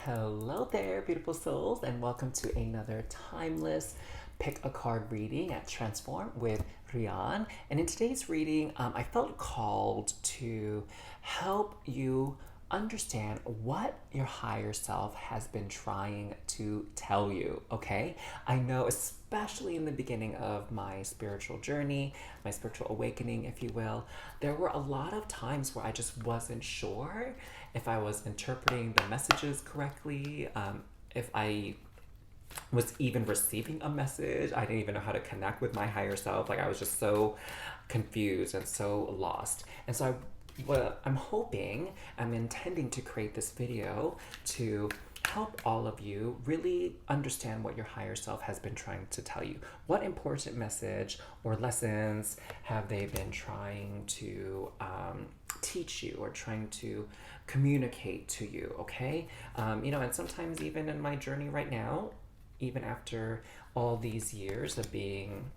Hello there, beautiful souls, and welcome to another timeless pick a card reading at Transform with Rian. And in today's reading, I felt called to help you understand what your higher self has been trying to tell you, okay? I know, especially in the beginning of my spiritual journey, my spiritual awakening, if you will, there were a lot of times where I just wasn't sure if I was interpreting the messages correctly, if I was even receiving a message. I didn't even know how to connect with my higher self. Like I was just so confused and so lost. And so I'm intending to create this video to help all of you really understand what your higher self has been trying to tell you. What important message or lessons have they been trying to teach you or trying to communicate to you, okay? And sometimes even in my journey right now, even after all these years of being,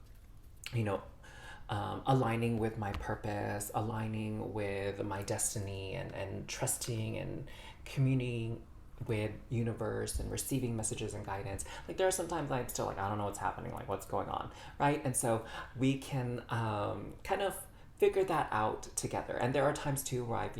aligning with my purpose, aligning with my destiny, and trusting and communing with universe and receiving messages and guidance, like there are sometimes I'm still like, I don't know what's happening, like what's going on, right? And so we can kind of figure that out together. And there are times too where I've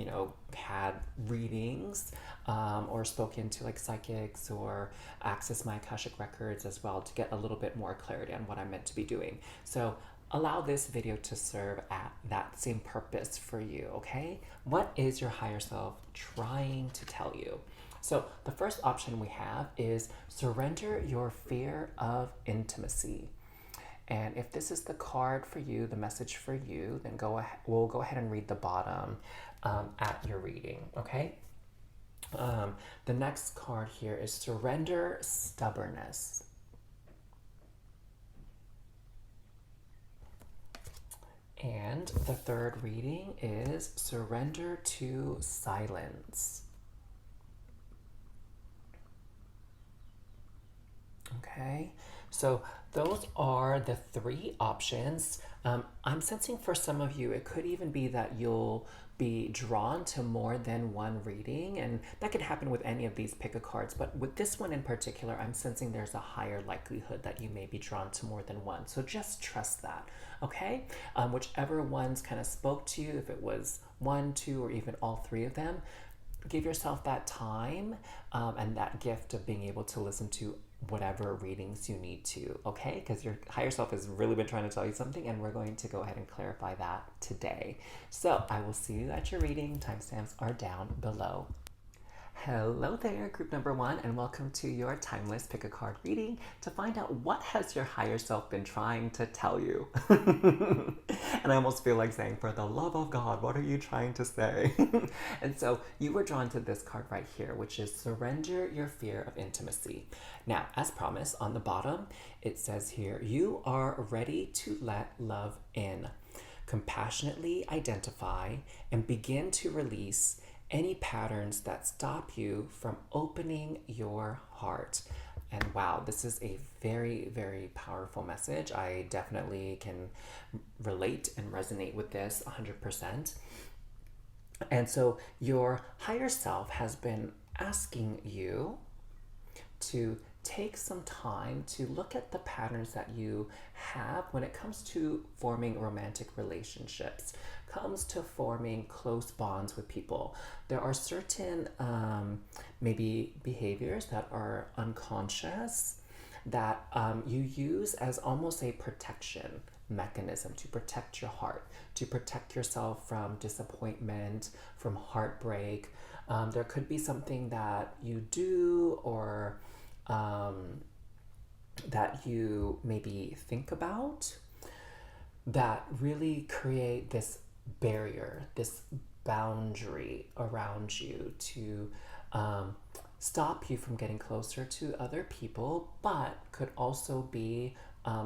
had readings or spoken to like psychics or access my Akashic records as well to get a little bit more clarity on what I'm meant to be doing. So allow this video to serve at that same purpose for you, okay? What is your higher self trying to tell you? So the first option we have is surrender your fear of intimacy. And if this is the card for you, the message for you, then we'll go ahead and read the bottom at your reading, okay? The next card here is surrender stubbornness. And the third reading is surrender to silence. Okay, so those are the three options. I'm sensing for some of you, it could even be that you'll be drawn to more than one reading, and that could happen with any of these pick a cards, but with this one in particular, I'm sensing there's a higher likelihood that you may be drawn to more than one. So just trust that, okay? Whichever ones kind of spoke to you, if it was one, two, or even all three of them, give yourself that time and that gift of being able to listen to whatever readings you need to, okay? Because your higher self has really been trying to tell you something, and we're going to go ahead and clarify that today. So I will see you at your reading. Timestamps are down below. Hello there, group number one, and welcome to your timeless pick a card reading to find out what has your higher self been trying to tell you. And I almost feel like saying, for the love of God, what are you trying to say? And so you were drawn to this card right here, which is surrender your fear of intimacy. Now, as promised, on the bottom, it says here, you are ready to let love in. Compassionately identify and begin to release any patterns that stop you from opening your heart. And wow, this is a very, very powerful message. I definitely can relate and resonate with this 100%. And so your higher self has been asking you to take some time to look at the patterns that you have when it comes to forming romantic relationships, comes to forming close bonds with people. There are certain maybe behaviors that are unconscious that you use as almost a protection mechanism to protect your heart, to protect yourself from disappointment, from heartbreak. There could be something that you do or that you maybe think about that really create this barrier, this boundary around you to stop you from getting closer to other people, but could also be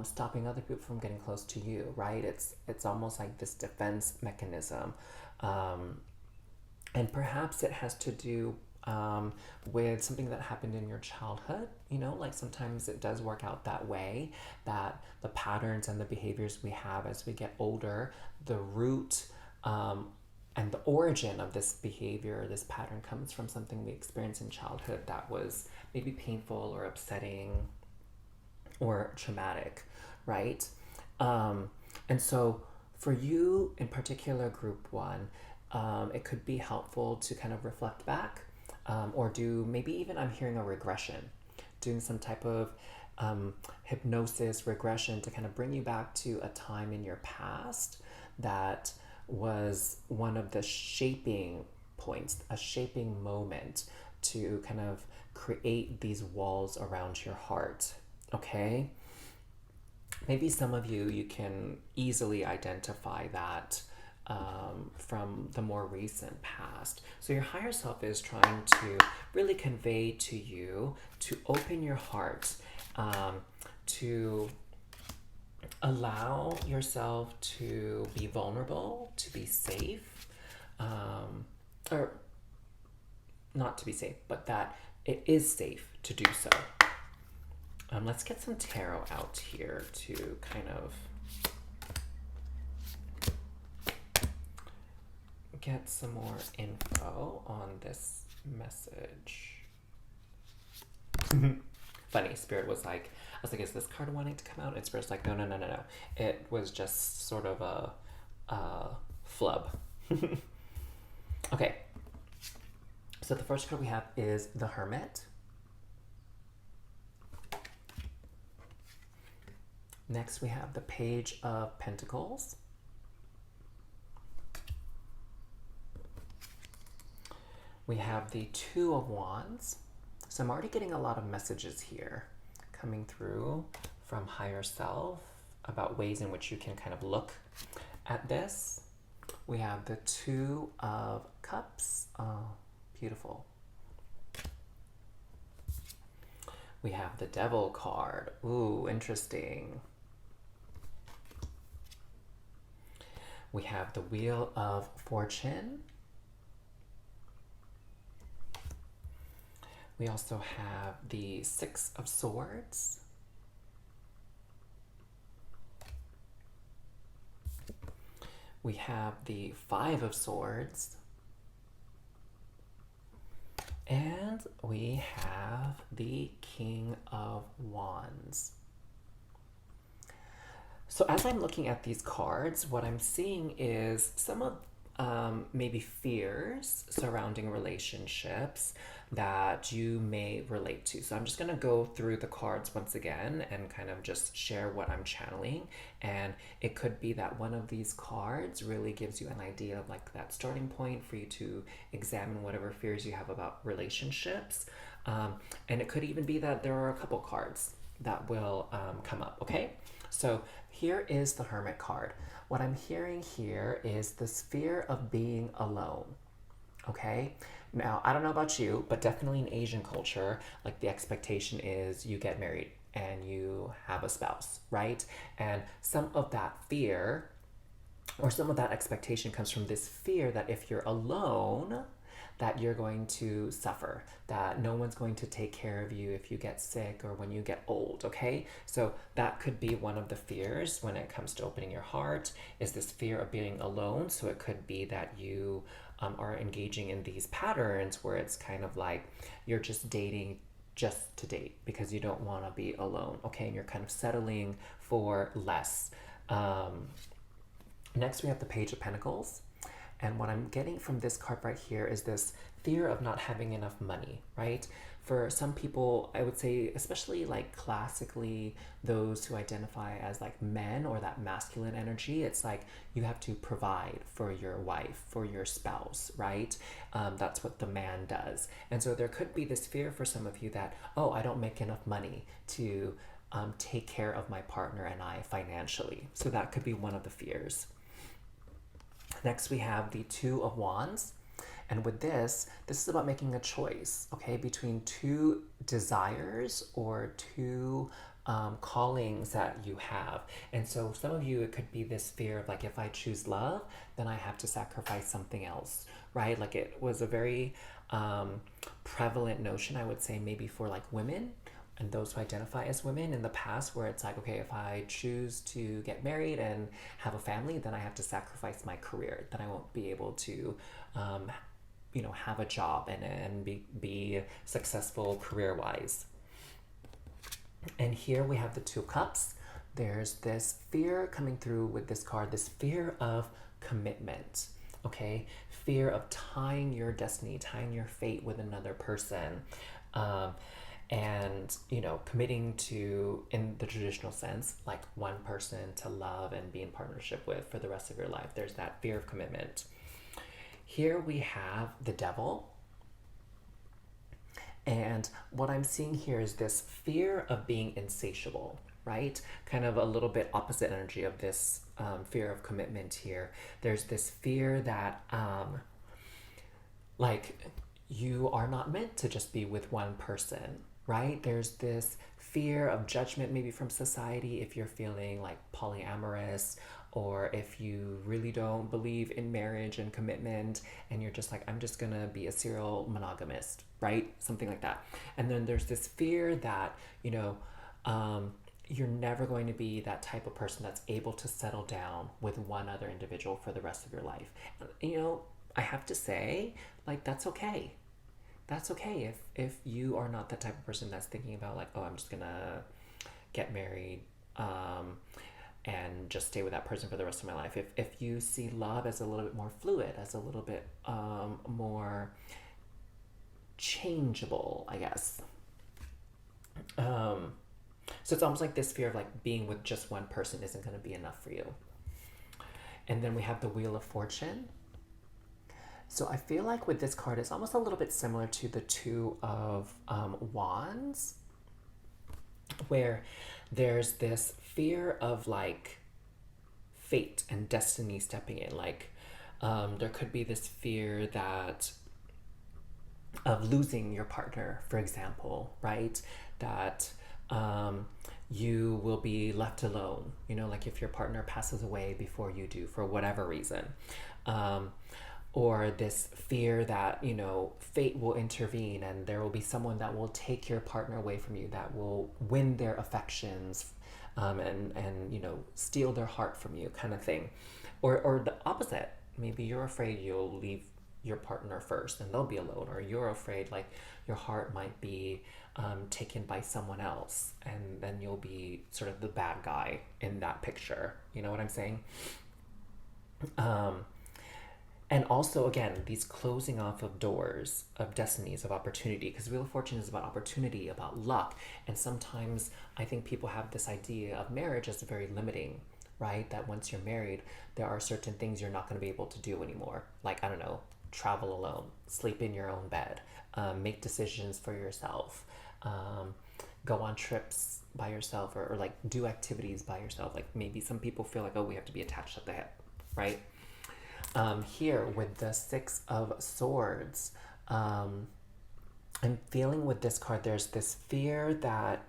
stopping other people from getting close to you, right? It's almost like this defense mechanism. And perhaps it has to do with something that happened in your childhood. Like sometimes it does work out that way, that the patterns and the behaviors we have as we get older, the root and the origin of this behavior, this pattern, comes from something we experienced in childhood that was maybe painful or upsetting or traumatic, right? And so for you in particular, group one, it could be helpful to kind of reflect back, or do maybe even, I'm hearing, a regression, doing some type of hypnosis regression to kind of bring you back to a time in your past that was one of the shaping points, a shaping moment to kind of create these walls around your heart. Okay? Maybe some of you, you can easily identify that from the more recent past. So your higher self is trying to really convey to you to open your heart, to allow yourself to be vulnerable, to be safe, or not to be safe, but that it is safe to do so. Let's get some tarot out here to kind of get some more info on this message. Funny, Spirit was like, I was like, is this card wanting to come out? And Spirit's like, no. It was just sort of a flub. Okay. So the first card we have is the Hermit. Next, we have the Page of Pentacles. We have the Two of Wands. So I'm already getting a lot of messages here coming through from higher self about ways in which you can kind of look at this. We have the Two of Cups. Oh, beautiful. We have the Devil card. Ooh, interesting. We have the Wheel of Fortune. We also have the Six of Swords. We have the Five of Swords. And we have the King of Wands. So as I'm looking at these cards, what I'm seeing is some of maybe fears surrounding relationships that you may relate to. So I'm just going to go through the cards once again and kind of just share what I'm channeling. And it could be that one of these cards really gives you an idea of like that starting point for you to examine whatever fears you have about relationships. And it could even be that there are a couple cards that will come up, okay? So here is the Hermit card. What I'm hearing here is this fear of being alone, okay? Now, I don't know about you, but definitely in Asian culture, like the expectation is you get married and you have a spouse, right? And some of that fear or some of that expectation comes from this fear that if you're alone, that you're going to suffer, that no one's going to take care of you if you get sick or when you get old, okay? So that could be one of the fears when it comes to opening your heart, is this fear of being alone. So it could be that you are engaging in these patterns where it's kind of like you're just dating just to date because you don't want to be alone, okay? And you're kind of settling for less. Next, we have the Page of Pentacles. And what I'm getting from this card right here is this fear of not having enough money, right? For some people, I would say, especially like classically, those who identify as like men or that masculine energy, it's like you have to provide for your wife, for your spouse, right? That's what the man does. And so there could be this fear for some of you that, oh, I don't make enough money to take care of my partner and I financially. So that could be one of the fears. Next, we have the Two of Wands. And with this is about making a choice, okay, between two desires or two callings that you have. And so some of you, it could be this fear of like, if I choose love, then I have to sacrifice something else, right? Like it was a very prevalent notion, I would say, maybe for like women and those who identify as women in the past, where it's like, okay, if I choose to get married and have a family, then I have to sacrifice my career, then I won't be able to have a job and be successful career wise. And here we have the Two Cups. There's this fear coming through with this card, this fear of commitment, okay? Fear of tying your destiny, tying your fate with another person. And committing to, in the traditional sense, like one person to love and be in partnership with for the rest of your life. There's that fear of commitment. Here we have the Devil. And what I'm seeing here is this fear of being insatiable, right? Kind of a little bit opposite energy of this fear of commitment here. There's this fear that, like, you are not meant to just be with one person, right? There's this fear of judgment, maybe from society, if you're feeling like polyamorous, or if you really don't believe in marriage and commitment and you're just like, I'm just gonna be a serial monogamist, right? Something like that. And then there's this fear that, you're never going to be that type of person that's able to settle down with one other individual for the rest of your life. I have to say, like, that's okay. That's okay if you are not that type of person that's thinking about, like, oh, I'm just gonna get married and just stay with that person for the rest of my life. If you see love as a little bit more fluid, as a little bit more changeable, I guess. So it's almost like this fear of like being with just one person isn't going to be enough for you. And then we have the Wheel of Fortune. So I feel like with this card, it's almost a little bit similar to the Two of Wands, where there's this fear of like fate and destiny stepping in. Like there could be this fear that of losing your partner, for example, right? That you will be left alone, like if your partner passes away before you do for whatever reason. Or this fear that, fate will intervene and there will be someone that will take your partner away from you, that will win their affections and steal their heart from you, kind of thing. Or the opposite. Maybe you're afraid you'll leave your partner first and they'll be alone, or you're afraid like your heart might be taken by someone else and then you'll be sort of the bad guy in that picture. You know what I'm saying? And also, again, these closing off of doors, of destinies, of opportunity, because Wheel of Fortune is about opportunity, about luck. And sometimes I think people have this idea of marriage as very limiting, right? That once you're married, there are certain things you're not going to be able to do anymore. Like, I don't know, travel alone, sleep in your own bed, make decisions for yourself, go on trips by yourself, or like do activities by yourself. Like maybe some people feel like, oh, we have to be attached at the hip, right? Here with the Six of Swords, I'm feeling with this card, there's this fear that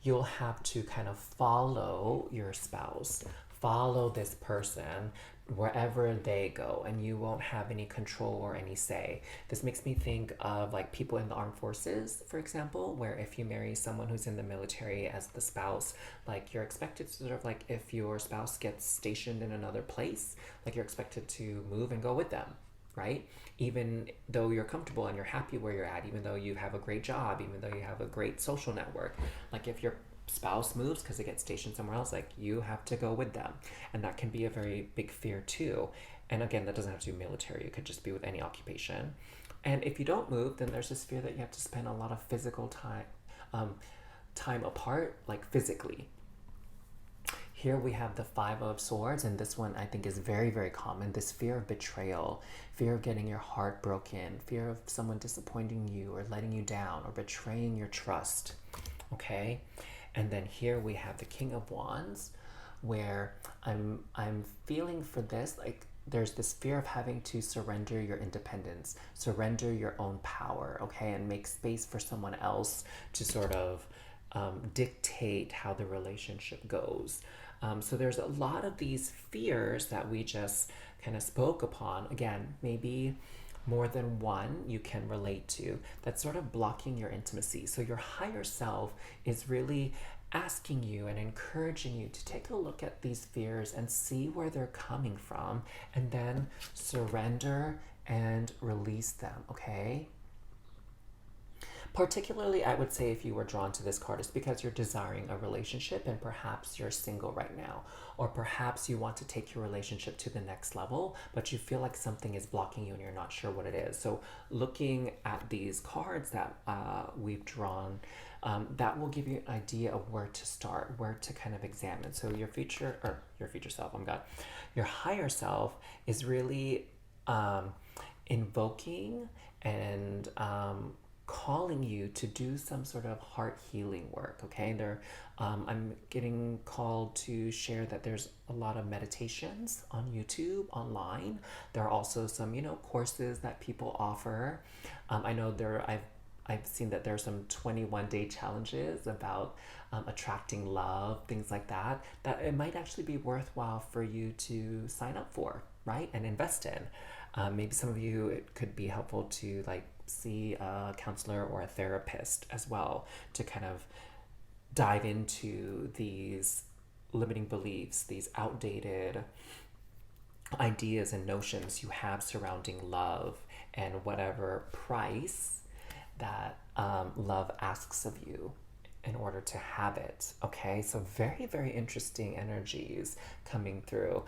you'll have to kind of follow your spouse, follow this person wherever they go, and you won't have any control or any say. This makes me think of like people in the armed forces, for example, where if you marry someone who's in the military as the spouse, like you're expected to sort of like, if your spouse gets stationed in another place, like you're expected to move and go with them, right? Even though you're comfortable and you're happy where you're at, even though you have a great job, even though you have a great social network, like if your spouse moves because they get stationed somewhere else, like you have to go with them. And that can be a very big fear too. And again, that doesn't have to be military, it could just be with any occupation. And if you don't move, then there's this fear that you have to spend a lot of physical time apart, like physically. Here we have the Five of Swords, and this one I think is very, very common. This fear of betrayal, fear of getting your heart broken, fear of someone disappointing you or letting you down or betraying your trust. Okay? And then here we have the King of Wands, where I'm feeling for this, like there's this fear of having to surrender your independence, surrender your own power, okay, and make space for someone else to sort of dictate how the relationship goes. So there's a lot of these fears that we just kind of spoke upon. Again, maybe more than one you can relate to that's sort of blocking your intimacy. So your higher self is really asking you and encouraging you to take a look at these fears and see where they're coming from, and then surrender and release them, okay? Particularly, I would say if you were drawn to this card, it's because you're desiring a relationship and perhaps you're single right now. Or perhaps you want to take your relationship to the next level, but you feel like something is blocking you and you're not sure what it is. So, looking at these cards that we've drawn, that will give you an idea of where to start, where to kind of examine. So, your future self, your higher self is really invoking and calling you to do some sort of heart healing work. Okay, I'm getting called to share that there's a lot of meditations on YouTube online. There are also some courses that people offer. I know I've seen that there's some 21-day challenges about attracting love, things like that, that it might actually be worthwhile for you to sign up for, right? And invest in. Maybe some of you, it could be helpful to like see a counselor or a therapist as well to kind of dive into these limiting beliefs, these outdated ideas and notions you have surrounding love and whatever price that love asks of you in order to have it. Okay, so very, very interesting energies coming through.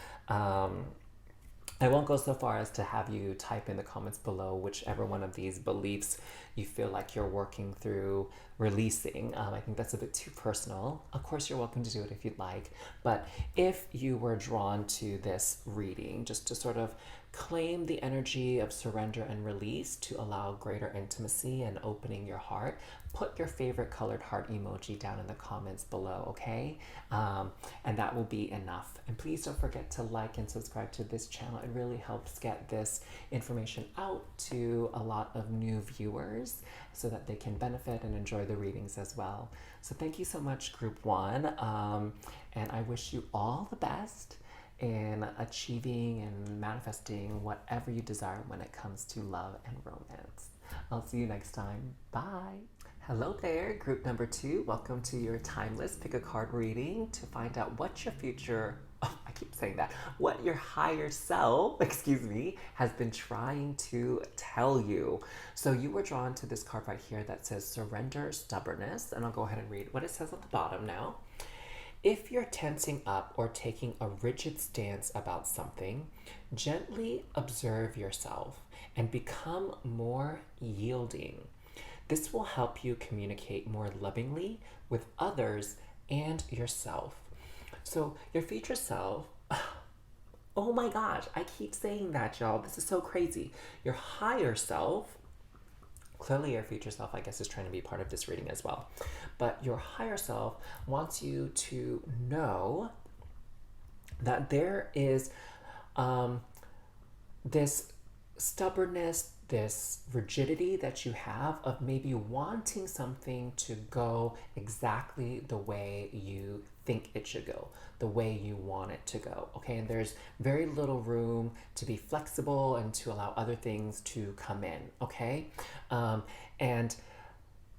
I won't go so far as to have you type in the comments below whichever one of these beliefs you feel like you're working through releasing. I think that's a bit too personal. Of course, you're welcome to do it if you'd like. But if you were drawn to this reading, just to sort of claim the energy of surrender and release to allow greater intimacy and opening your heart, put your favorite colored heart emoji down in the comments below, okay? And that will be enough. And please don't forget to like and subscribe to this channel. It really helps get this information out to a lot of new viewers so that they can benefit and enjoy the readings as well. So thank you so much, Group 1. And I wish you all the best in achieving and manifesting whatever you desire when it comes to love and romance. I'll see you next time. Bye. Hello there, group number 2. Welcome to your timeless pick a card reading to find out what your future, I keep saying that, what your higher self, has been trying to tell you. So you were drawn to this card right here that says surrender stubbornness, and I'll go ahead and read what it says at the bottom now. If you're tensing up or taking a rigid stance about something, gently observe yourself and become more yielding. This will help you communicate more lovingly with others and yourself. So your future self, oh my gosh, I keep saying that, y'all. This is so crazy. Your higher self, clearly your future self, I guess, is trying to be part of this reading as well. But your higher self wants you to know that there is this stubbornness, this rigidity that you have of maybe wanting something to go exactly the way you think it should go, the way you want it to go. Okay, and there's very little room to be flexible and to allow other things to come in. Okay, and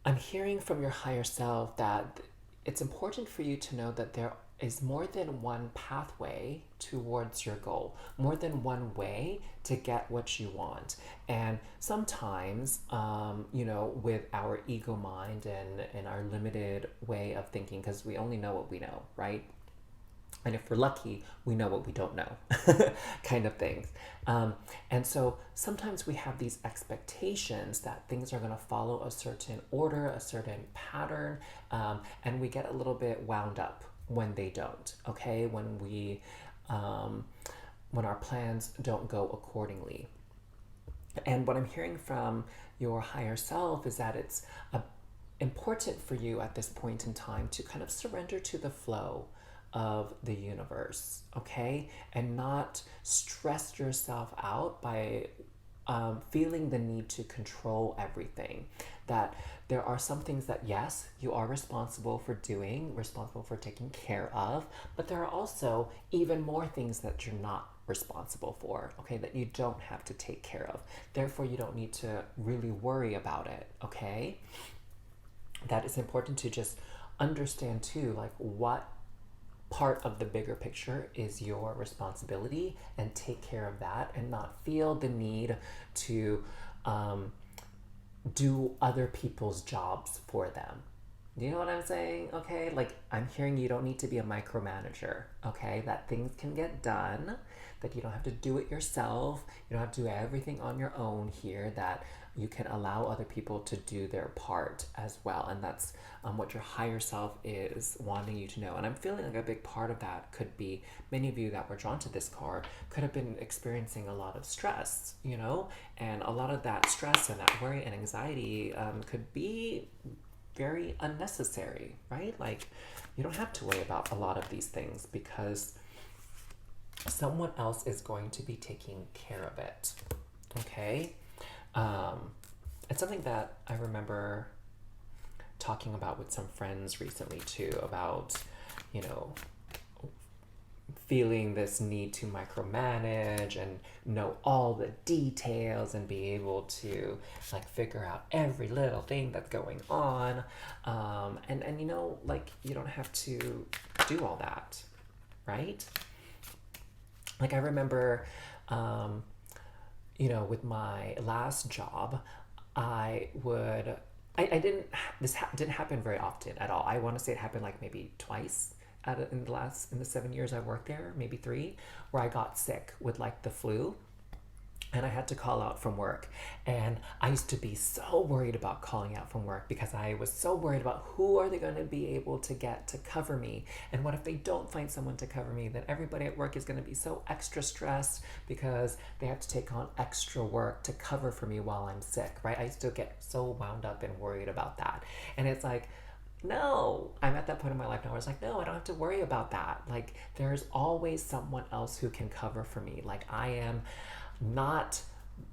I'm hearing from your higher self that it's important for you to know that there is more than one pathway towards your goal, more than one way to get what you want. And sometimes, with our ego mind and our limited way of thinking, because we only know what we know, right? And if we're lucky, we know what we don't know, kind of things. And so sometimes we have these expectations that things are going to follow a certain order, a certain pattern, and we get a little bit wound up when they don't, okay? When our plans don't go accordingly. And what I'm hearing from your higher self is that it's important for you at this point in time to kind of surrender to the flow of the universe, okay? And not stress yourself out by feeling the need to control everything. That there are some things that, yes, you are responsible for doing, responsible for taking care of, but there are also even more things that you're not responsible for, okay, that you don't have to take care of. Therefore, you don't need to really worry about it, okay? That is important to just understand too, like what part of the bigger picture is your responsibility, and take care of that and not feel the need to do other people's jobs for them. You know what I'm saying? Okay, like I'm hearing you don't need to be a micromanager, okay? That things can get done, that you don't have to do it yourself, you don't have to do everything on your own here, that you can allow other people to do their part as well. And that's what your higher self is wanting you to know. And I'm feeling like a big part of that could be many of you that were drawn to this card could have been experiencing a lot of stress, you know? And a lot of that stress and that worry and anxiety could be very unnecessary, right? Like you don't have to worry about a lot of these things because someone else is going to be taking care of it, okay? It's something that I remember talking about with some friends recently too, about, you know, feeling this need to micromanage and know all the details and be able to like figure out every little thing that's going on. And you know, like you don't have to do all that, right? Like I remember, you know, with my last job, I would, I didn't, didn't happen very often at all. I want to say it happened like maybe twice in the 7 years I worked there, maybe 3, where I got sick with like the flu and I had to call out from work. And I used to be so worried about calling out from work because I was so worried about who are they going to be able to get to cover me. And what if they don't find someone to cover me? Then everybody at work is going to be so extra stressed because they have to take on extra work to cover for me while I'm sick, right? I used to get so wound up and worried about that. And it's like, no, I'm at that point in my life now where it's like, no, I don't have to worry about that. Like, there's always someone else who can cover for me. Like, I am not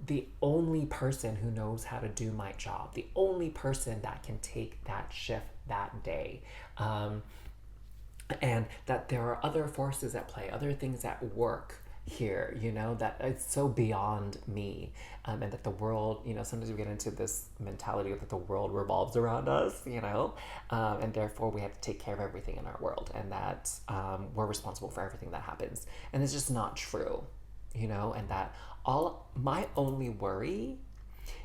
the only person who knows how to do my job, the only person that can take that shift that day. And that there are other forces at play, other things at work here, you know, that it's so beyond me. And that the world, you know, sometimes we get into this mentality that the world revolves around us, you know, and therefore we have to take care of everything in our world, and that we're responsible for everything that happens. And it's just not true, you know, and that all my only worry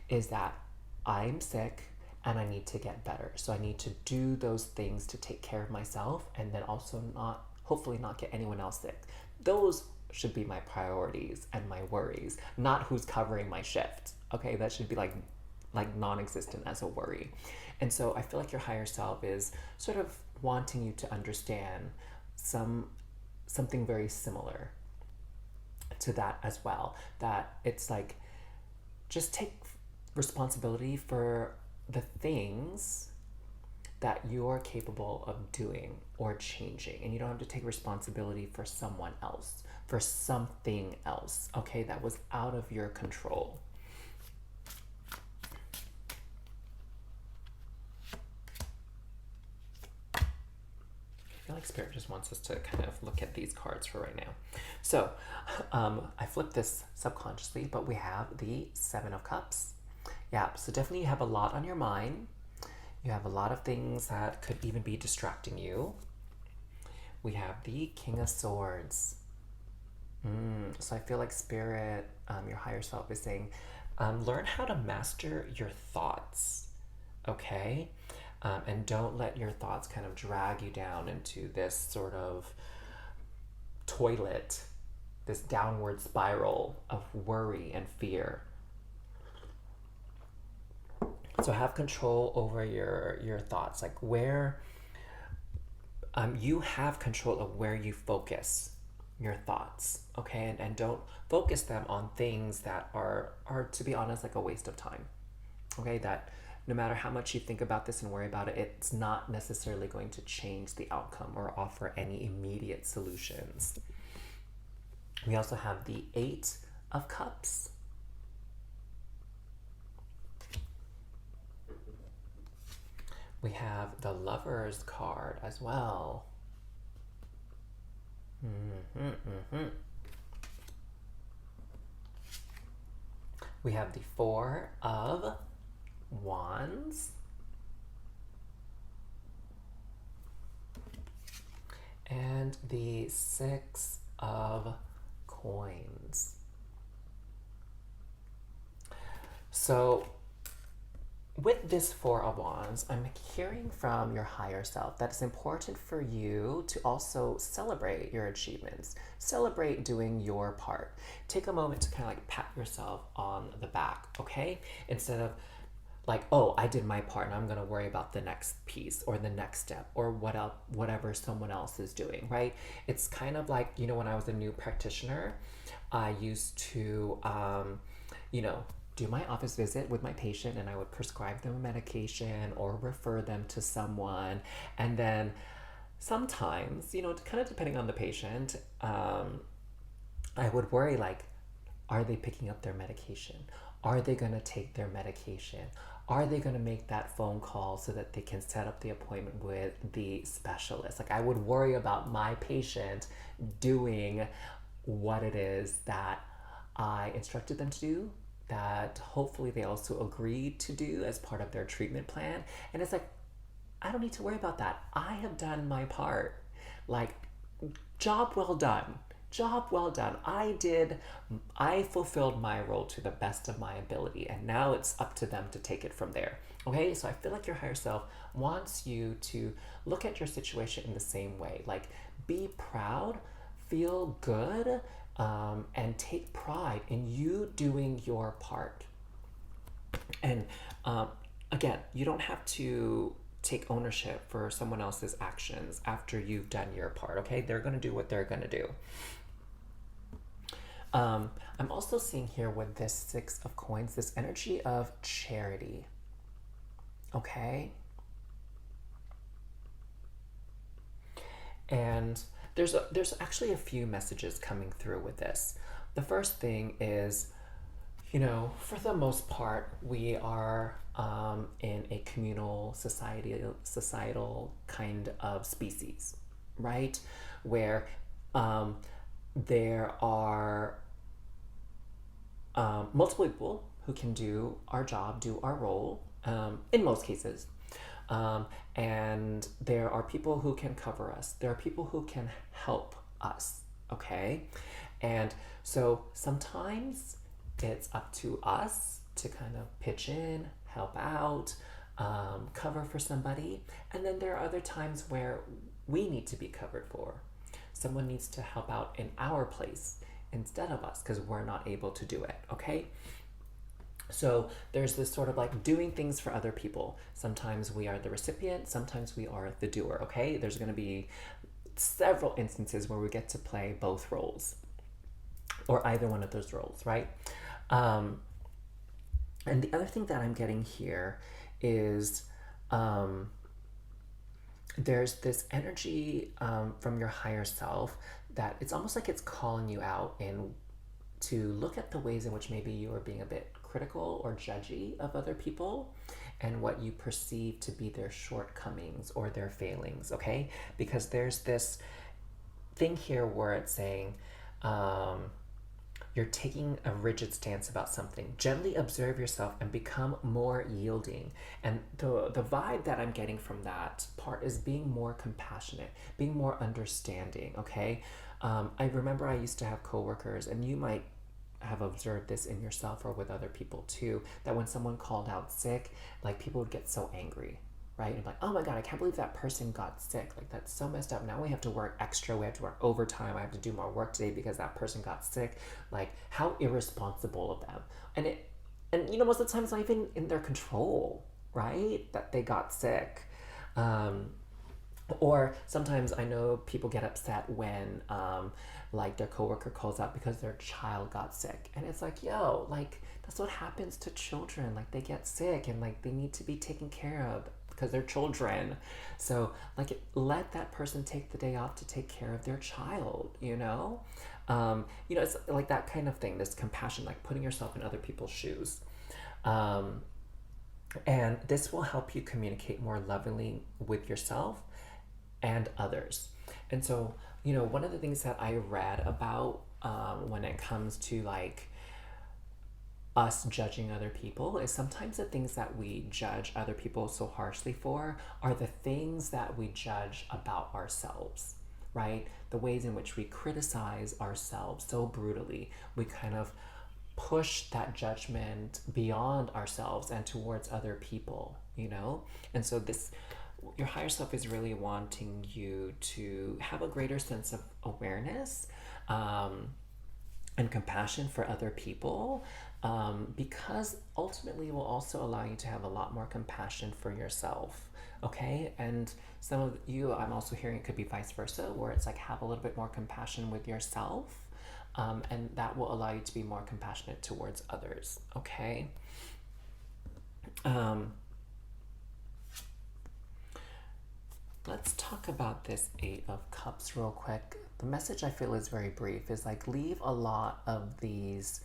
is that I'm sick and I need to get better. So I need to do those things to take care of myself, and then also not, hopefully not get anyone else sick. Those should be my priorities and my worries, not who's covering my shift. Okay, that should be like non-existent as a worry. And so I feel like your higher self is sort of wanting you to understand something very similar to that as well, that it's like, just take responsibility for the things that you're capable of doing or changing, and you don't have to take responsibility for someone else, for something else, okay, that was out of your control. I feel like Spirit just wants us to kind of look at these cards for right now. So I flipped this subconsciously, but we have the 7 of Cups. Yeah, so definitely you have a lot on your mind. You have a lot of things that could even be distracting you. We have the King of Swords. So I feel like Spirit, your higher self, is saying, learn how to master your thoughts, okay? And don't let your thoughts kind of drag you down into this sort of toilet, this downward spiral of worry and fear. So have control over your thoughts, like where you have control of where you focus your thoughts, okay? And don't focus them on things that are, to be honest, like a waste of time, okay? That no matter how much you think about this and worry about it, it's not necessarily going to change the outcome or offer any immediate solutions. We also have the 8 of Cups. We have the Lover's card as well. We have the Four of Wands and the Six of Coins. So with this Four of Wands, I'm hearing from your higher self that it's important for you to also celebrate your achievements, celebrate doing your part. Take a moment to kind of like pat yourself on the back, okay? Instead of like, oh, I did my part and I'm gonna worry about the next piece or the next step or whatever someone else is doing, right? It's kind of like, you know, when I was a new practitioner, I used to, you know, do my office visit with my patient and I would prescribe them a medication or refer them to someone. And then sometimes, you know, kind of depending on the patient, I would worry like, are they picking up their medication? Are they going to take their medication? Are they going to make that phone call so that they can set up the appointment with the specialist? Like, I would worry about my patient doing what it is that I instructed them to do, that hopefully they also agreed to do as part of their treatment plan. And it's like, I don't need to worry about that. I have done my part. Like, job well done. Job well done. I fulfilled my role to the best of my ability, and now it's up to them to take it from there. Okay, so I feel like your higher self wants you to look at your situation in the same way. Like, be proud, feel good, and take pride in you doing your part. And again, you don't have to take ownership for someone else's actions after you've done your part, okay? They're gonna do what they're gonna do. I'm also seeing here with this Six of Coins, this energy of charity, okay? And there's actually a few messages coming through with this. The first thing is, you know, for the most part, we are in a communal societal kind of species, right? Where there are multiple people who can do our job, do our role, in most cases. And there are people who can cover us. There are people who can help us, okay? And so sometimes it's up to us to kind of pitch in, help out, cover for somebody. And then there are other times where we need to be covered for. Someone needs to help out in our place instead of us because we're not able to do it, okay? So there's this sort of like doing things for other people. Sometimes we are the recipient, sometimes we are the doer, okay? There's going to be several instances where we get to play both roles or either one of those roles, right? And the other thing that I'm getting here is there's this energy from your higher self that it's almost like it's calling you out and to look at the ways in which maybe you are being a bit critical or judgy of other people and what you perceive to be their shortcomings or their failings, okay? Because there's this thing here where it's saying you're taking a rigid stance about something. Gently observe yourself and become more yielding. And the vibe that I'm getting from that part is being more compassionate, being more understanding, okay? I remember I used to have coworkers, and you might have observed this in yourself or with other people too, that when someone called out sick, like people would get so angry, right? And like, oh my God, I can't believe that person got sick. Like, that's so messed up. Now we have to work extra. We have to work overtime. I have to do more work today because that person got sick. Like, how irresponsible of them. And you know, most of the time it's not even in their control, right? That they got sick. Or sometimes I know people get upset when like their coworker calls out because their child got sick. And it's like, yo, like that's what happens to children. Like they get sick and like they need to be taken care of because they're children. So like let that person take the day off to take care of their child, you know? You know, it's like that kind of thing, this compassion, like putting yourself in other people's shoes. And this will help you communicate more lovingly with yourself and others. And so, you know, one of the things that I read about when it comes to like us judging other people is sometimes the things that we judge other people so harshly for are the things that we judge about ourselves, right? The ways in which we criticize ourselves so brutally. We kind of push that judgment beyond ourselves and towards other people, you know? And so this your higher self is really wanting you to have a greater sense of awareness, and compassion for other people, because ultimately it will also allow you to have a lot more compassion for yourself. Okay, and some of you, I'm also hearing it could be vice versa, where it's like have a little bit more compassion with yourself, and that will allow you to be more compassionate towards others. Okay. Um, let's talk about this Eight of Cups real quick. The message I feel is very brief. Is like leave a lot of these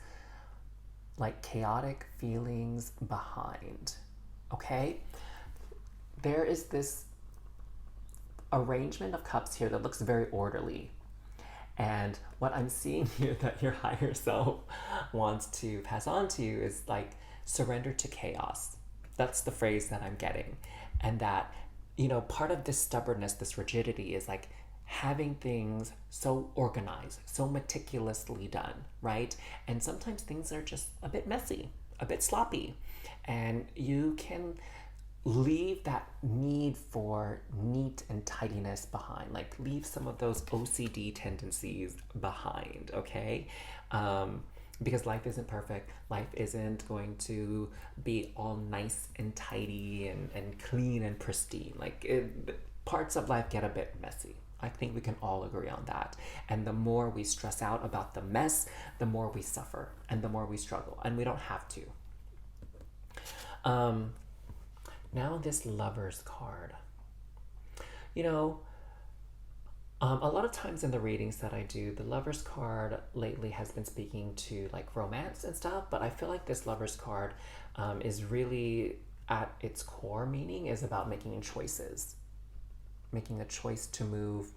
like chaotic feelings behind. Okay? There is this arrangement of cups here that looks very orderly. And what I'm seeing here that your higher self wants to pass on to you is like surrender to chaos. That's the phrase that I'm getting. And that, you know, part of this stubbornness, this rigidity is like having things so organized, so meticulously done, right? And sometimes things are just a bit messy, a bit sloppy. And you can leave that need for neat and tidiness behind. Like leave some of those OCD tendencies behind, okay? Because life isn't perfect. Life isn't going to be all nice and tidy and clean and pristine. Parts of life get a bit messy. I think we can all agree on that. And the more we stress out about the mess, the more we suffer and the more we struggle. And we don't have to. Now this Lover's card. You know, a lot of times in the readings that I do, the Lover's card lately has been speaking to like romance and stuff, but I feel like this Lover's card is really at its core meaning is about making choices. Making a choice to move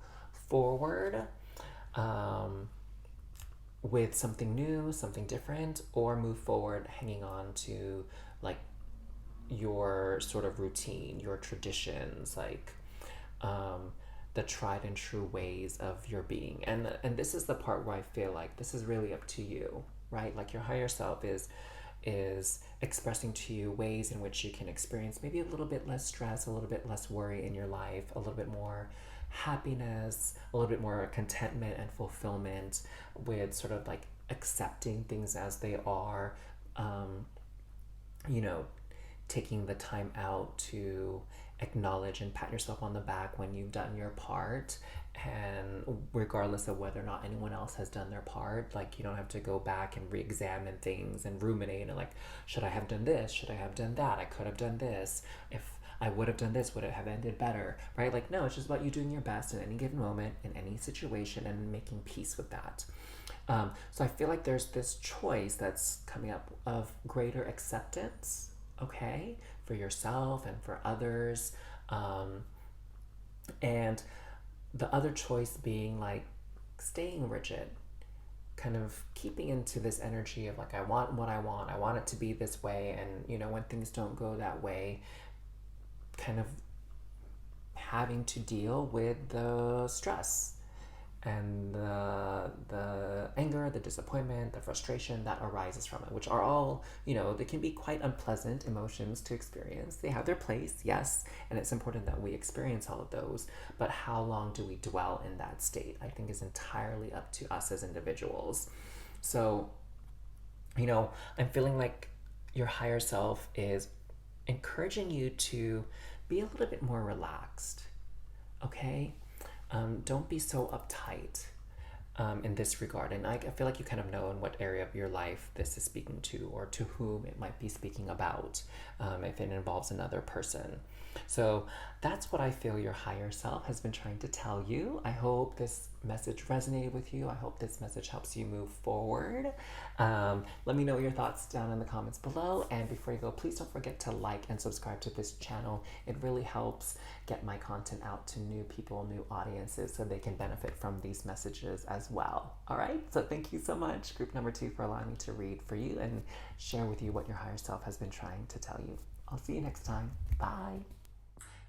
forward with something new, something different, or move forward hanging on to like your sort of routine, your traditions, like the tried and true ways of your being. And this is the part where I feel like this is really up to you, right? Like your higher self is expressing to you ways in which you can experience maybe a little bit less stress, a little bit less worry in your life, a little bit more happiness, a little bit more contentment and fulfillment with sort of like accepting things as they are, you know, taking the time out to acknowledge and pat yourself on the back when you've done your part, and regardless of whether or not anyone else has done their part, like you don't have to go back and re-examine things and ruminate and like, should I have done this, should I have done that, I could have done this, if I would have done this, would it have ended better, right? Like no, it's just about you doing your best in any given moment, in any situation, and making peace with that. So I feel like there's this choice that's coming up of greater acceptance, okay, for yourself and for others, and the other choice being like staying rigid, kind of keeping into this energy of like, I want what I want it to be this way, and you know, when things don't go that way, kind of having to deal with the stress and the anger, the disappointment, the frustration that arises from it, which are all, you know, they can be quite unpleasant emotions to experience. They have their place, yes, and it's important that we experience all of those, but how long do we dwell in that state, I think is entirely up to us as individuals. So, you know, I'm feeling like your higher self is encouraging you to be a little bit more relaxed, okay? Don't be so uptight in this regard. And I feel like you kind of know in what area of your life this is speaking to, or to whom it might be speaking about, if it involves another person. So that's what I feel your higher self has been trying to tell you. I hope this message resonated with you. I hope this message helps you move forward. Let me know your thoughts down in the comments below. And before you go, please don't forget to like and subscribe to this channel. It really helps get my content out to new people, new audiences, so they can benefit from these messages as well. All right, so thank you so much, group number 2, for allowing me to read for you and share with you what your higher self has been trying to tell you. I'll see you next time. Bye.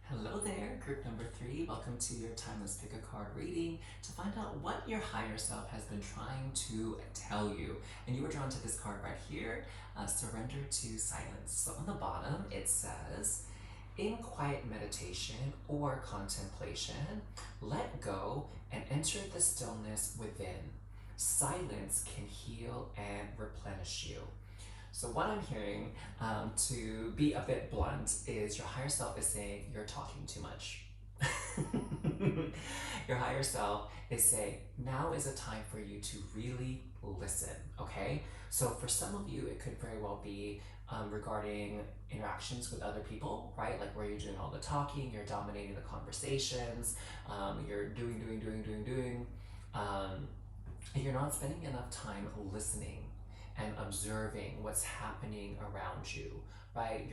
Hello there, group number 3. Welcome to your timeless pick a card reading to find out what your higher self has been trying to tell you. And you were drawn to this card right here, surrender to silence. So on the bottom, it says, in quiet meditation or contemplation, let go and enter the stillness within. Silence can heal and replenish you. So what I'm hearing, to be a bit blunt, is your higher self is saying you're talking too much. Your higher self is saying now is a time for you to really listen, okay? So for some of you, it could very well be regarding interactions with other people, right? Like where you're doing all the talking, you're dominating the conversations, you're doing. You're not spending enough time listening and observing what's happening around you, right?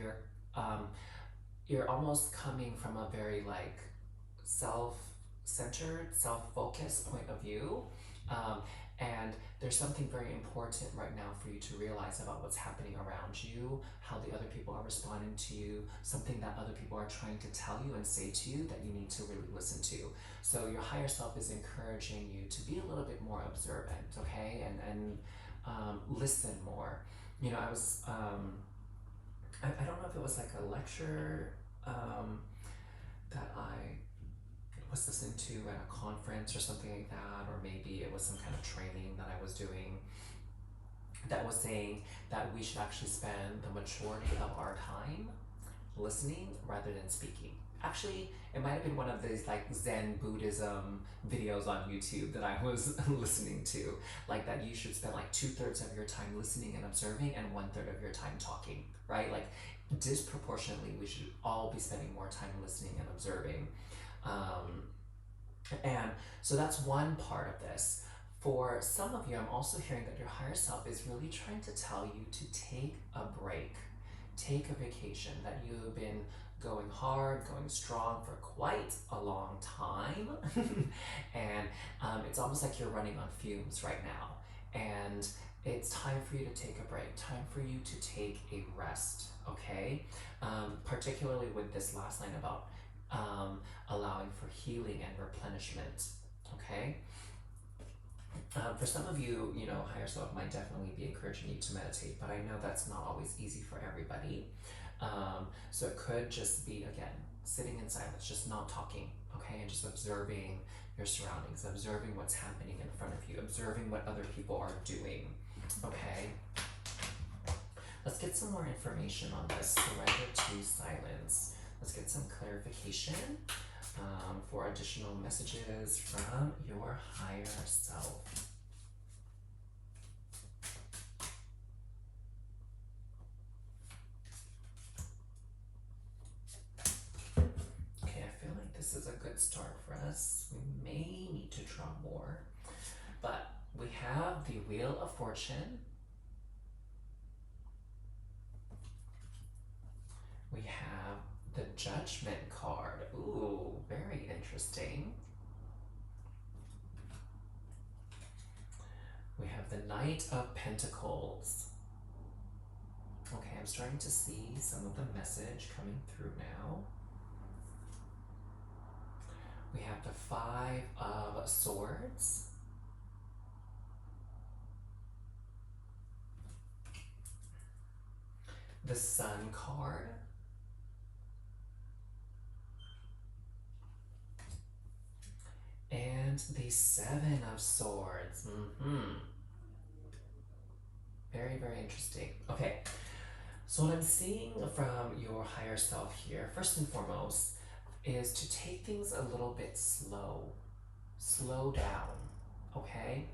You're almost coming from a very like self-centered, self-focused point of view, and there's something very important right now for you to realize about what's happening around you, how the other people are responding to you, something that other people are trying to tell you and say to you that you need to really listen to. So your higher self is encouraging you to be a little bit more observant, okay? And listen more. You know, I was, I don't know if it was like a lecture that I was listening to at a conference or something like that, or maybe it was some kind of training that I was doing that was saying that we should actually spend the majority of our time listening rather than speaking. Actually, it might have been one of these like Zen Buddhism videos on YouTube that I was listening to, like that you should spend like 2/3 of your time listening and observing and 1/3 of your time talking, right? Like disproportionately, we should all be spending more time listening and observing. And so that's one part of this. For some of you, I'm also hearing that your higher self is really trying to tell you to take a break, take a vacation, that you've been going hard, going strong for quite a long time. And it's almost like you're running on fumes right now. And it's time for you to take a break, time for you to take a rest, okay? Particularly with this last line about allowing for healing and replenishment, okay? For some of you, you know, higher self might definitely be encouraging you to meditate, but I know that's not always easy for everybody. So it could just be, again, sitting in silence, just not talking, okay? And just observing your surroundings, observing what's happening in front of you, observing what other people are doing, okay? Let's get some more information on this. Surrender to silence. Let's get some clarification for additional messages from your higher self. Okay, I feel like this is a good start for us. We may need to draw more, but we have the Wheel of Fortune. We have the Judgment card. Ooh, very interesting. We have the Knight of Pentacles. Okay, I'm starting to see some of the message coming through now. We have the Five of Swords. The Sun card. And the Seven of Swords. Very, very interesting. Okay, so what I'm seeing from your higher self here, first and foremost, is to take things a little bit slow. Slow down, okay?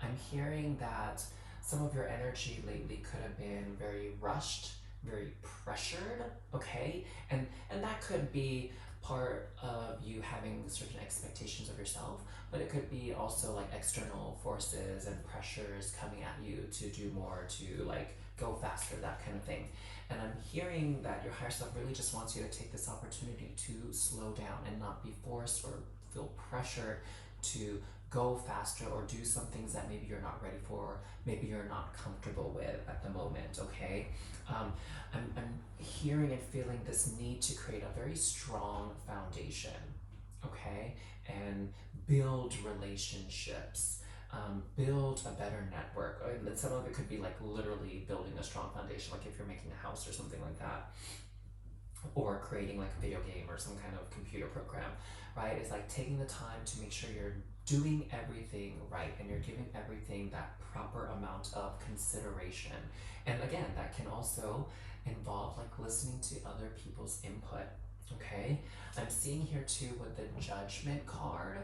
I'm hearing that some of your energy lately could have been very rushed, very pressured, okay? And that could be part of you having certain expectations of yourself, but it could be also like external forces and pressures coming at you to do more, to like go faster, that kind of thing. And I'm hearing that your higher self really just wants you to take this opportunity to slow down and not be forced or feel pressured to go faster or do some things that maybe you're not ready for, maybe you're not comfortable with at the moment, okay? I'm hearing and feeling this need to create a very strong foundation, okay? And build relationships, build a better network. And some of it could be like literally building a strong foundation, like if you're making a house or something like that, or creating like a video game or some kind of computer program, right? It's like taking the time to make sure you're doing everything right and you're giving everything that proper amount of consideration. And again, that can also involve like listening to other people's input, okay? I'm seeing here too with the judgment card,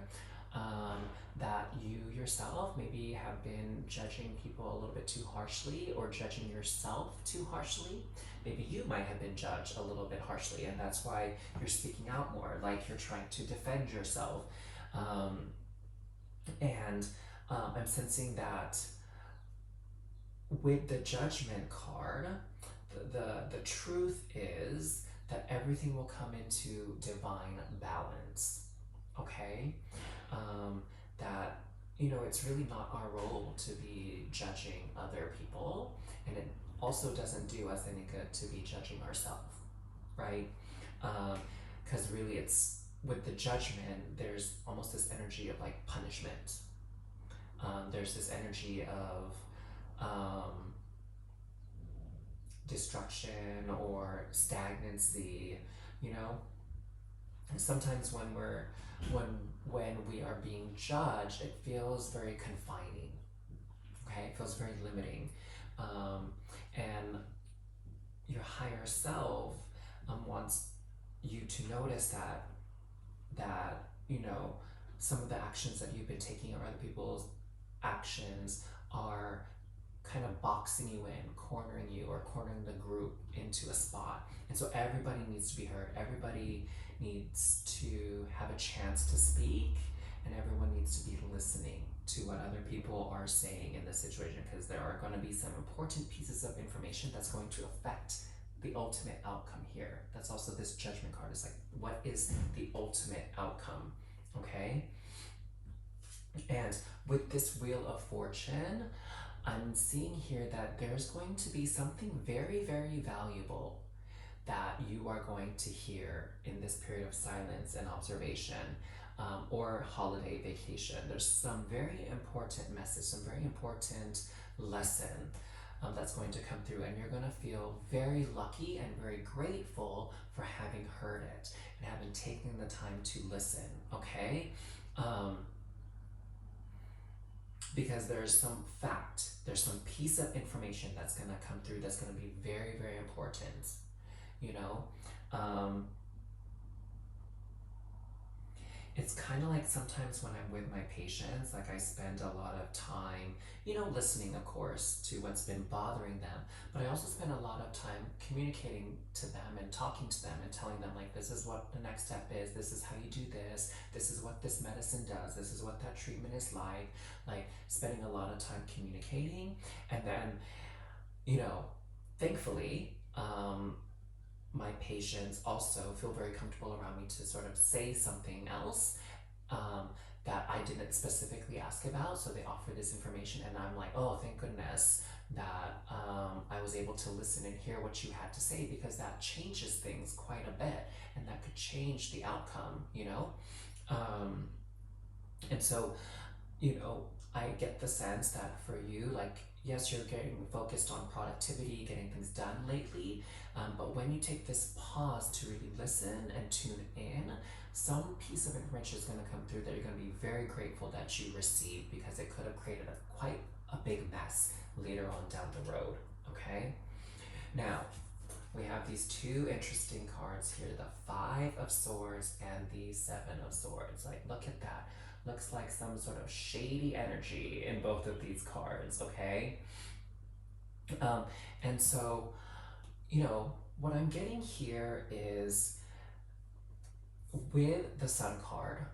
that you yourself maybe have been judging people a little bit too harshly or judging yourself too harshly. Maybe you might have been judged a little bit harshly, and that's why you're speaking out more, like you're trying to defend yourself. And I'm sensing that with the judgment card, the truth is that everything will come into divine balance, okay? That, you know, it's really not our role to be judging other people, and it also doesn't do us any good to be judging ourselves, right? Because really, it's with the judgment, there's almost this energy of like punishment. There's this energy of destruction or stagnancy, you know. Sometimes when we are being judged, it feels very confining. Okay, it feels very limiting, and your higher self wants you to notice that you know some of the actions that you've been taking or other people's actions are kind of boxing you in, cornering you, or cornering the group into a spot. And so everybody needs to be heard. Everybody needs to have a chance to speak, and everyone needs to be listening to what other people are saying in this situation, because there are going to be some important pieces of information that's going to affect the ultimate outcome here. That's also this judgment card. It's like, what is the ultimate outcome? Okay? And with this Wheel of Fortune, I'm seeing here that there's going to be something very, very valuable that you are going to hear in this period of silence and observation, or holiday vacation. There's some very important message, some very important lesson that's going to come through, and you're going to feel very lucky and very grateful for having heard it and having taken the time to listen, okay? Because there's some fact, there's some piece of information that's going to come through that's going to be very, very important, you know? It's kind of like sometimes when I'm with my patients, like I spend a lot of time, you know, listening, of course, to what's been bothering them, but I also spend a lot of time communicating to them and talking to them and telling them, like, this is what the next step is, this is how you do this is what this medicine does, this is what that treatment is like spending a lot of time communicating. And then, you know, thankfully, my patients also feel very comfortable around me to sort of say something else that I didn't specifically ask about. So they offer this information, and I'm like, oh, thank goodness that I was able to listen and hear what you had to say, because that changes things quite a bit, and that could change the outcome, you know? And so, you know, I get the sense that for you, like, yes, you're getting focused on productivity, getting things done lately, but when you take this pause to really listen and tune in, some piece of information is going to come through that you're going to be very grateful that you received, because it could have created quite a big mess later on down the road, okay? Now, we have these two interesting cards here, the Five of Swords and the Seven of Swords. Like, look at that. Looks like some sort of shady energy in both of these cards, okay? And so, you know, what I'm getting here is with the Sun card,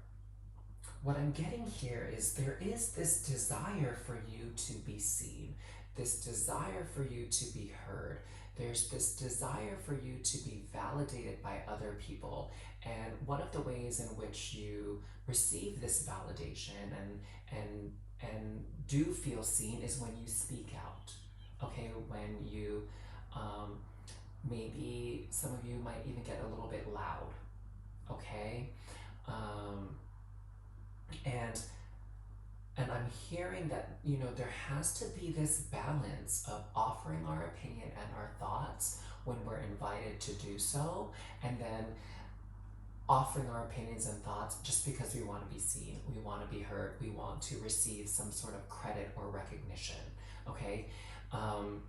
what I'm getting here is there is this desire for you to be seen, this desire for you to be heard. There's this desire for you to be validated by other people. And one of the ways in which you receive this validation and do feel seen is when you speak out. Okay, when you maybe some of you might even get a little bit loud. Okay, um, and and I'm hearing that, you know, there has to be this balance of offering our opinion and our thoughts when we're invited to do so, and then offering our opinions and thoughts just because we want to be seen, we want to be heard, we want to receive some sort of credit or recognition. Okay, um,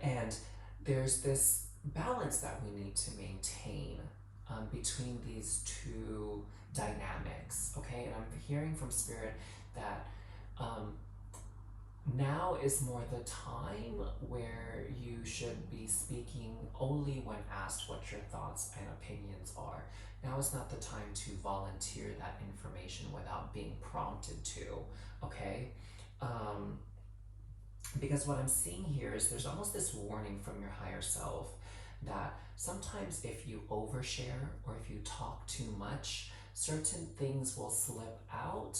and there's this balance that we need to maintain between these two dynamics. Okay, and I'm hearing from Spirit that um, now is more the time where you should be speaking only when asked what your thoughts and opinions are. Now is not the time to volunteer that information without being prompted to. Okay, um, because what I'm seeing here is there's almost this warning from your higher self that sometimes if you overshare or if you talk too much, certain things will slip out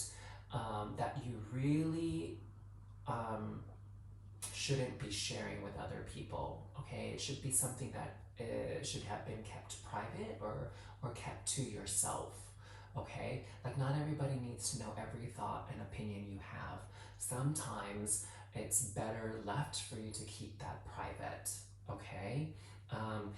that you really shouldn't be sharing with other people. Okay, it should be something that should have been kept private or kept to yourself. Okay, like not everybody needs to know every thought and opinion you have. Sometimes it's better left for you to keep that private. Okay, um,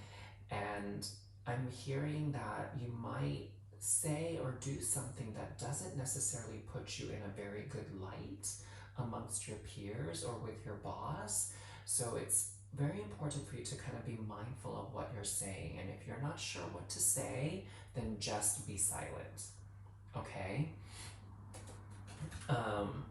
and I'm hearing that you might say or do something that doesn't necessarily put you in a very good light amongst your peers or with your boss. So it's very important for you to kind of be mindful of what you're saying. And if you're not sure what to say, then just be silent. Okay? Um,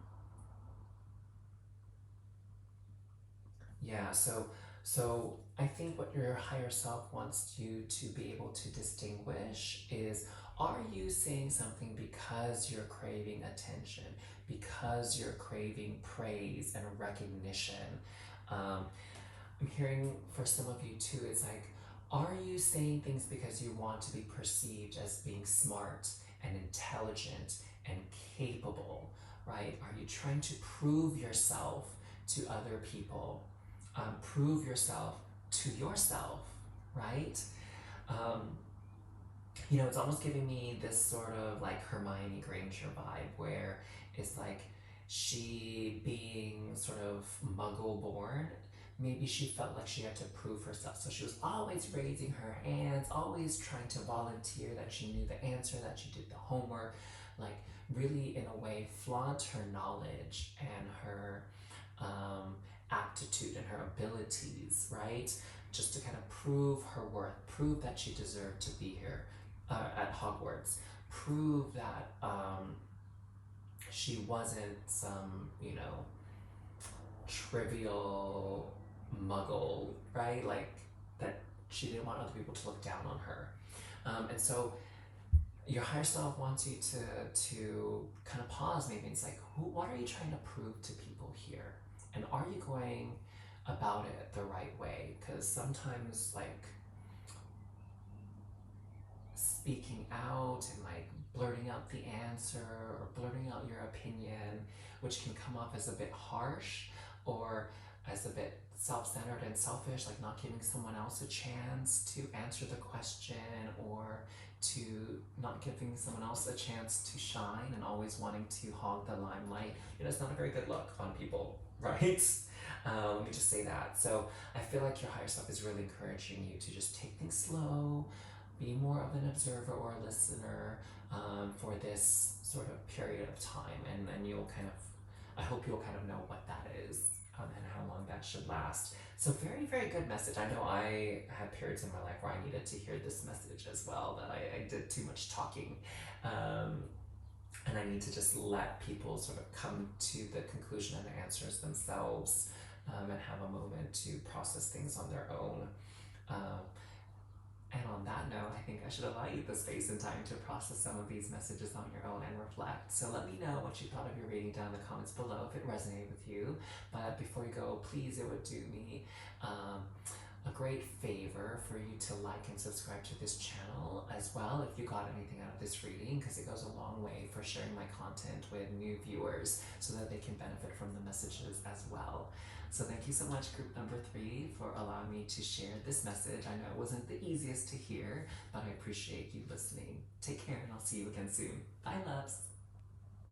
yeah, so I think what your higher self wants you to be able to distinguish is, are you saying something because you're craving attention, because you're craving praise and recognition? Um, I'm hearing for some of you too, it's like, are you saying things because you want to be perceived as being smart and intelligent and capable, right? Are you trying to prove yourself to other people? Prove yourself to yourself, right? Um, you know, it's almost giving me this sort of like Hermione Granger vibe where it's like she being sort of muggle born, maybe she felt like she had to prove herself. So she was always raising her hands, always trying to volunteer that she knew the answer, that she did the homework, like really in a way flaunt her knowledge and her aptitude and her abilities, right? Just to kind of prove her worth, prove that she deserved to be here at Hogwarts, prove that she wasn't some, you know, trivial muggle, right? Like that she didn't want other people to look down on her. And so your higher self wants you to kind of pause maybe. It's like, what are you trying to prove to people here? And are you going about it the right way? Because sometimes like speaking out and like blurting out the answer or blurting out your opinion, which can come off as a bit harsh or as a bit self-centered and selfish, like not giving someone else a chance to answer the question or to not giving someone else a chance to shine and always wanting to hog the limelight. You know, it's not a very good look on people, right? Let me just say that. So I feel like your higher self is really encouraging you to just take things slow, be more of an observer or a listener for this sort of period of time, and then you'll kind of, I hope you'll kind of know what that is and how long that should last. So very, very good message. I know I had periods in my life where I needed to hear this message as well, that I did too much talking. And I need to just let people sort of come to the conclusion and the answers themselves and have a moment to process things on their own. And on that note, I think I should allow you the space and time to process some of these messages on your own and reflect. So let me know what you thought of your reading down in the comments below if it resonated with you. But before you go, please, it would do me a great favor for you to like and subscribe to this channel as well if you got anything out of this reading, because it goes a long way for sharing my content with new viewers so that they can benefit from the messages as well. So thank you so much, group number 3, for allowing me to share this message. I know it wasn't the easiest to hear, but I appreciate you listening. Take care, and I'll see you again soon. Bye, loves.